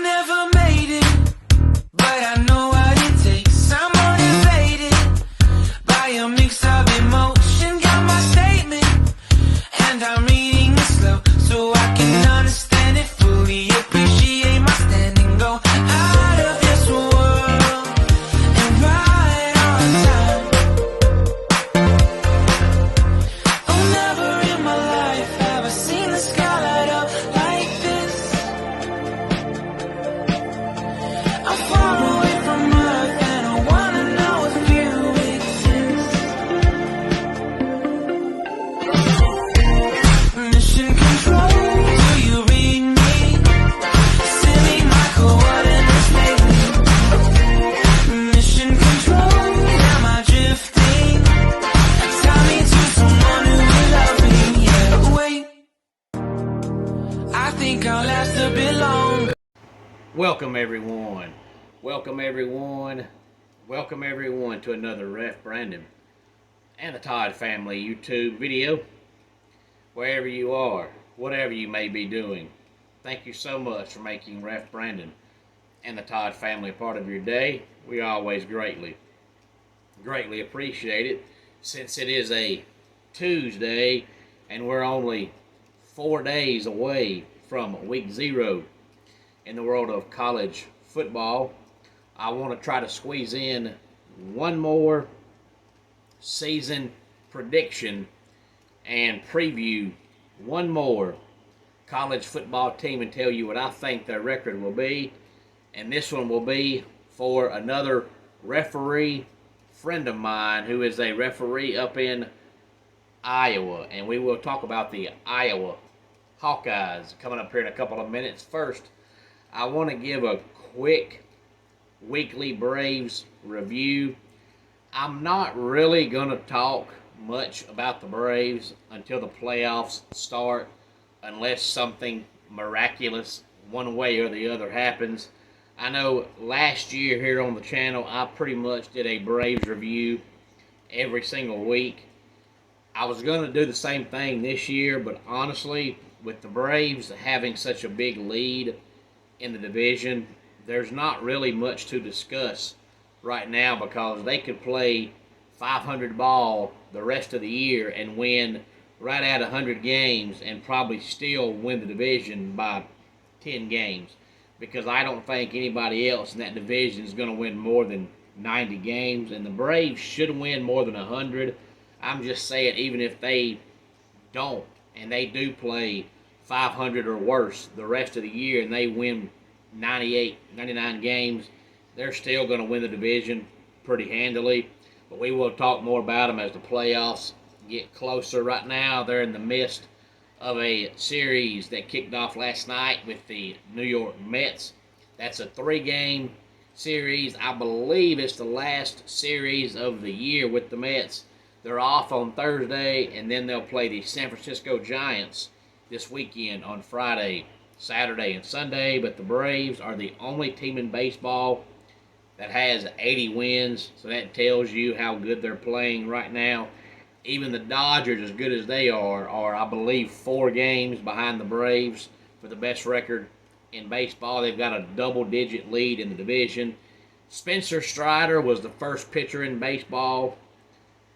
never made it, but I know what it takes. I'm motivated by a mix of emotion. Got my statement, and I'm reading it slow so I can understand it fully. Appreciate my standing, go out of this world and right on time. Oh, never in my life have I seen the sky light up like this. I'm far away from Earth and I wanna know if you exist. Mission control, do you read me? Send me my coordinates lately. Mission control, am I drifting? Tie me to someone who will love me, yeah. Wait, I think I'll last a bit longer. Welcome everyone. Welcome everyone. Welcome everyone to another Ref Brandon and the Todd Family YouTube video. Wherever you are, whatever you may be doing, thank you so much for making Ref Brandon and the Todd Family a part of your day. We always greatly appreciate it, since it is a Tuesday and we're only 4 days away from week 0 in the world of college football. I want to try to squeeze in one more season prediction and preview one more college football team and tell you what I think their record will be. And this one will be for another referee friend of mine who is a referee up in Iowa. And we will talk about the Iowa Hawkeyes coming up here in a couple of minutes. First, I want to give a quick weekly Braves review. I'm not really going to talk much about the Braves until the playoffs start, unless something miraculous one way or the other happens. I know last year here on the channel, I pretty much did a Braves review every single week. I was going to do the same thing this year, but honestly, with the Braves having such a big lead in the division, there's not really much to discuss right now, because they could play 500 ball the rest of the year and win right at 100 games and probably still win the division by 10 games, because I don't think anybody else in that division is going to win more than 90 games, and the Braves should win more than 100. I'm just saying, even if they don't and they do play 500 or worse the rest of the year and they win 98, 99 games, they're still going to win the division pretty handily. But we will talk more about them as the playoffs get closer. Right now, they're in the midst of a series that kicked off last night with the New York Mets. That's a 3-game series. I believe it's the last series of the year with the Mets. They're off on Thursday, and then they'll play the San Francisco Giants this weekend on Friday, Saturday, and Sunday. But the Braves are the only team in baseball that has 80 wins, so that tells you how good they're playing right now. Even the Dodgers, as good as they are I believe 4 games behind the Braves for the best record in baseball. They've got a double-digit lead in the division. Spencer Strider was the first pitcher in baseball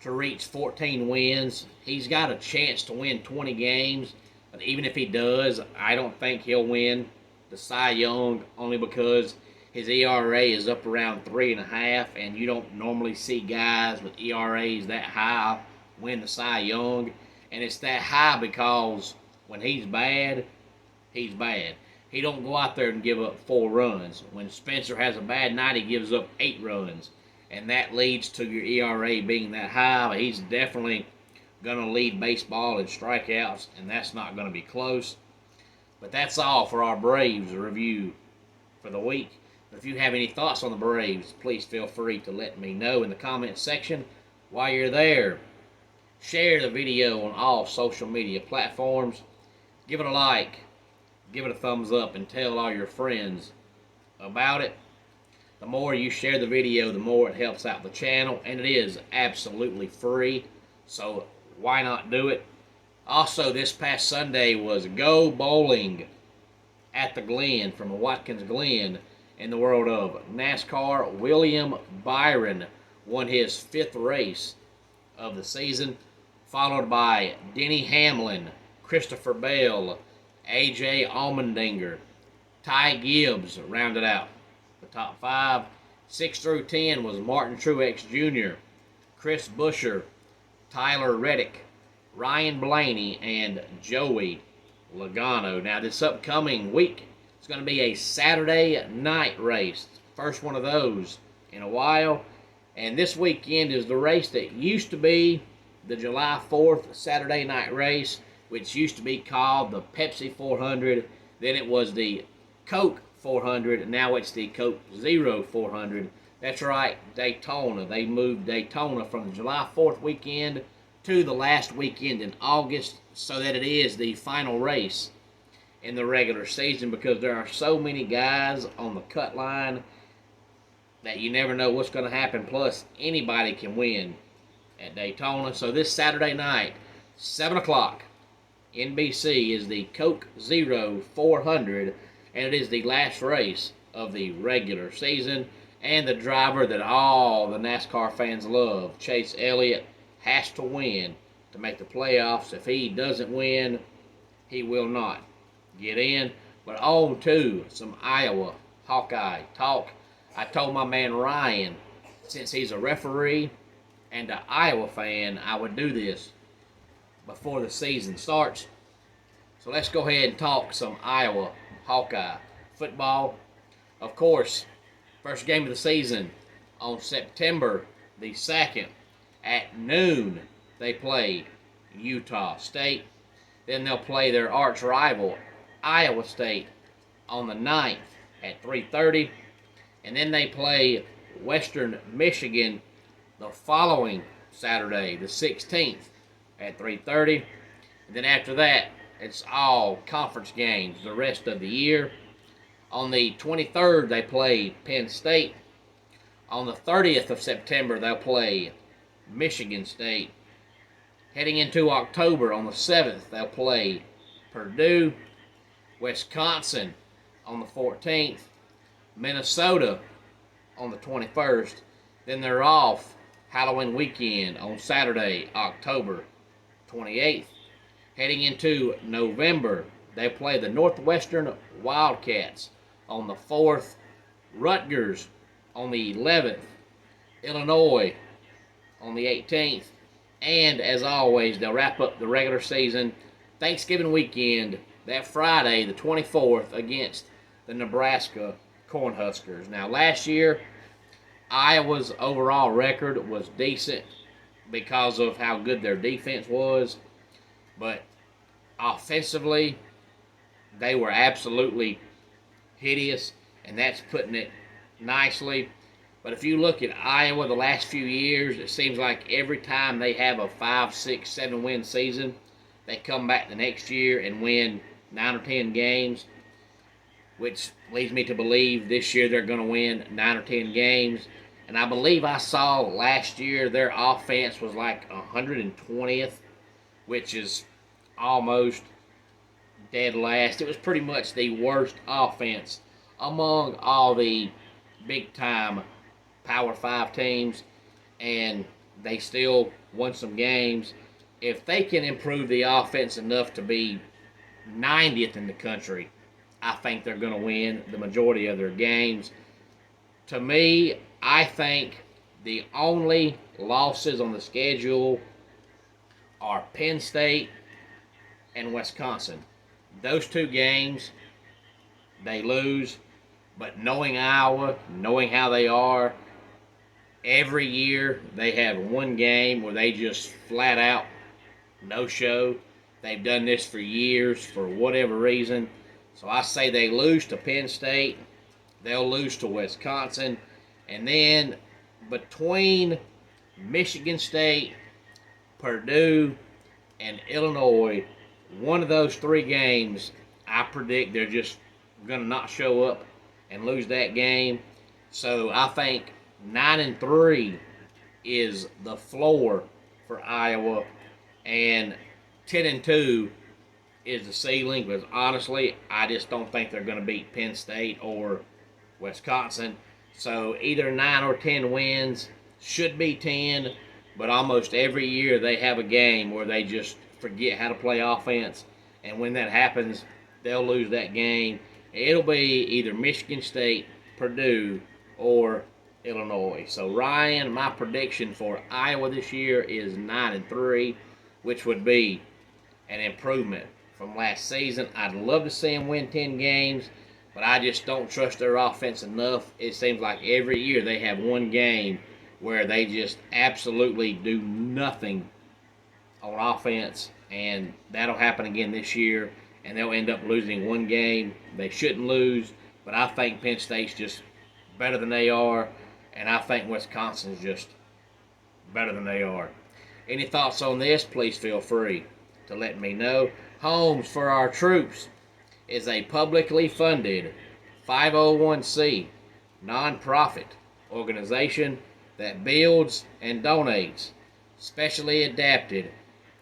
to reach 14 wins. He's got a chance to win 20 games, but even if he does, I don't think he'll win the Cy Young, only because his ERA is up around 3.5, and you don't normally see guys with ERAs that high win the Cy Young. And it's that high because when he's bad, he's bad. He don't go out there and give up 4 runs. When Spencer has a bad night, he gives up 8 runs. And that leads to your ERA being that high. He's definitely going to lead baseball in strikeouts, and that's not going to be close. But that's all for our Braves review for the week. If you have any thoughts on the Braves, please feel free to let me know in the comments section. While you're there, share the video on all social media platforms. Give it a like, give it a thumbs up, and tell all your friends about it. The more you share the video, the more it helps out the channel, and it is absolutely free, so why not do it? Also, this past Sunday was Go Bowling at the Glen from Watkins Glen. In the world of NASCAR, William Byron won his 5th race of the season, followed by Denny Hamlin, Christopher Bell, AJ Allmendinger, Ty Gibbs rounded out the top 5. 6 through 10 was Martin Truex Jr., Chris Buescher, Tyler Reddick, Ryan Blaney, and Joey Logano. Now, this upcoming week is going to be a Saturday night race. First one of those in a while. And this weekend is the race that used to be the July 4th Saturday night race, which used to be called the Pepsi 400. Then it was the Coke 400, and now it's the Coke Zero 400. That's right, Daytona. They moved Daytona from the July 4th weekend to the last weekend in August so that it is the final race in the regular season, because there are so many guys on the cut line that you never know what's going to happen. Plus, anybody can win at Daytona. So this Saturday night, 7 o'clock, NBC, is the Coke Zero 400, and it is the last race of the regular season. And the driver that all the NASCAR fans love, Chase Elliott, has to win to make the playoffs. If he doesn't win, he will not get in. But on to some Iowa Hawkeye talk. I told my man Ryan, since he's a referee and an Iowa fan, I would do this before the season starts. So let's go ahead and talk some Iowa Hawkeye football. Of course, first game of the season on September the 2nd at noon, they play Utah State. Then they'll play their arch rival, Iowa State, on the 9th at 3:30. And then they play Western Michigan the following Saturday, the 16th, at 3:30. And then after that, it's all conference games the rest of the year. On the 23rd, they play Penn State. On the 30th of September, they'll play Michigan State. Heading into October, on the 7th, they'll play Purdue, Wisconsin on the 14th, Minnesota on the 21st. Then they're off Halloween weekend on Saturday, October 28th. Heading into November, they play the Northwestern Wildcats on the 4th, Rutgers on the 11th, Illinois on the 18th, and as always, they'll wrap up the regular season Thanksgiving weekend, that Friday, the 24th, against the Nebraska Cornhuskers. Now, last year, Iowa's overall record was decent because of how good their defense was, but offensively, they were absolutely hideous, and that's putting it nicely. But if you look at Iowa the last few years, it seems like every time they have a 5, 6, 7 win season, they come back the next year and win 9 or 10 games, which leads me to believe this year they're going to win 9 or 10 games. And I believe I saw last year their offense was like 120th, which is almost dead last. It was pretty much the worst offense among all the big-time Power 5 teams, and they still won some games. If they can improve the offense enough to be 90th in the country, I think they're going to win the majority of their games. To me, I think the only losses on the schedule are Penn State and Wisconsin. Those two games, they lose. But knowing Iowa, knowing how they are, every year they have one game where they just flat out no-show. They've done this for years for whatever reason. So I say they lose to Penn State. They'll lose to Wisconsin. And then between Michigan State, Purdue, and Illinois, one of those three games, I predict they're just going to not show up and lose that game. So I think 9-3 is the floor for Iowa, and 10-2 is the ceiling, but honestly, I just don't think they're going to beat Penn State or Wisconsin. So either 9 or 10 wins, should be 10, but almost every year they have a game where they just forget how to play offense, and when that happens, they'll lose that game. It'll be either Michigan State, Purdue, or Illinois. So Ryan, my prediction for Iowa this year is 9-3, which would be an improvement from last season. I'd love to see them win 10 games, but I just don't trust their offense enough. It seems like every year they have one game where they just absolutely do nothing on offense, and that'll happen again this year, and they'll end up losing one game they shouldn't lose. But I think Penn State's just better than they are, and I think Wisconsin's just better than they are. Any thoughts on this? Please feel free to let me know. Homes for Our Troops is a publicly funded 501c nonprofit organization that builds and donates specially adapted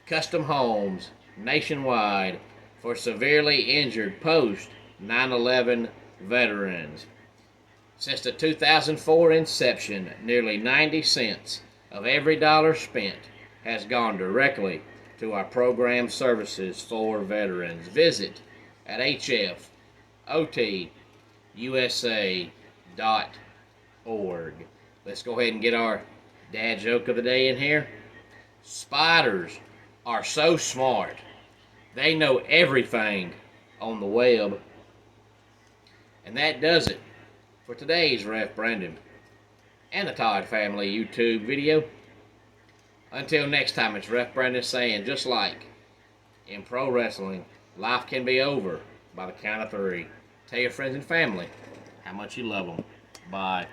custom homes nationwide for severely injured post 9/11 veterans. Since the 2004 inception, nearly 90 cents of every dollar spent has gone directly to our program services for veterans. Visit at hfotusa.org. Let's go ahead and get our dad joke of the day in here. Spiders are so smart, they know everything on the web. And that does it for today's Ref Brandon and the Todd Family YouTube video. Until next time, it's Ref Brandon saying, just like in pro wrestling, life can be over by the count of 3. Tell your friends and family how much you love them. Bye.